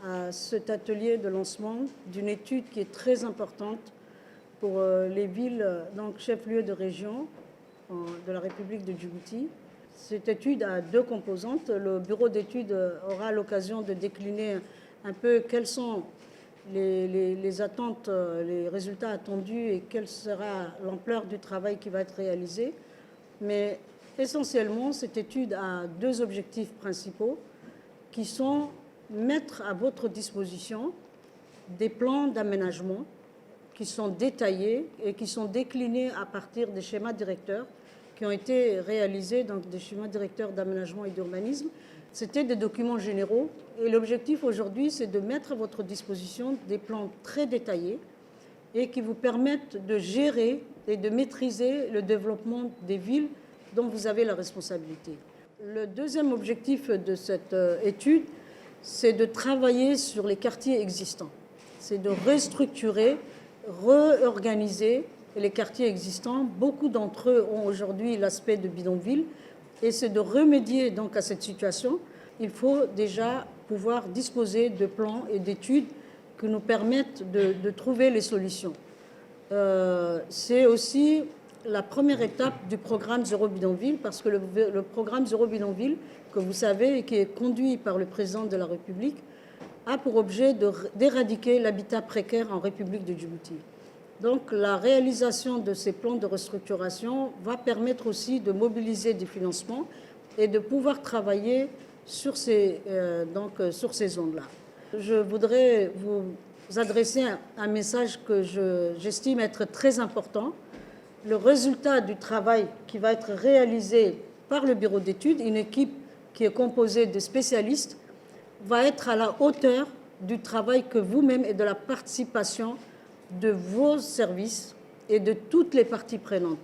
à cet atelier de lancement d'une étude qui est très importante pour les villes, donc chefs-lieux de région de la République de Djibouti. Cette étude a deux composantes. Le bureau d'études aura l'occasion de décliner un peu quelles sont les attentes, les résultats attendus et quelle sera l'ampleur du travail qui va être réalisé. Mais essentiellement, cette étude a deux objectifs principaux qui sont mettre à votre disposition des plans d'aménagement qui sont détaillés et qui sont déclinés à partir des schémas directeurs qui ont été réalisés, donc des schémas directeurs d'aménagement et d'urbanisme. C'était des documents généraux et l'objectif aujourd'hui, c'est de mettre à votre disposition des plans très détaillés et qui vous permettent de gérer et de maîtriser le développement des villes dont vous avez la responsabilité. Le deuxième objectif de cette étude, c'est de travailler sur les quartiers existants. C'est de restructurer, réorganiser les quartiers existants. Beaucoup d'entre eux ont aujourd'hui l'aspect de bidonville. Et c'est de remédier donc à cette situation. Il faut déjà pouvoir disposer de plans et d'études qui nous permettent de trouver les solutions. C'est aussi la première étape du programme Zéro Bidonville, parce que le programme Zéro Bidonville, que vous savez, et qui est conduit par le président de la République, a pour objet d'éradiquer l'habitat précaire en République de Djibouti. Donc la réalisation de ces plans de restructuration va permettre aussi de mobiliser des financements et de pouvoir travailler sur ces zones-là. Je voudrais vous adresser un message que j'estime être très important. Le résultat du travail qui va être réalisé par le bureau d'études, une équipe qui est composée de spécialistes, va être à la hauteur du travail que vous-même et de la participation de vos services et de toutes les parties prenantes.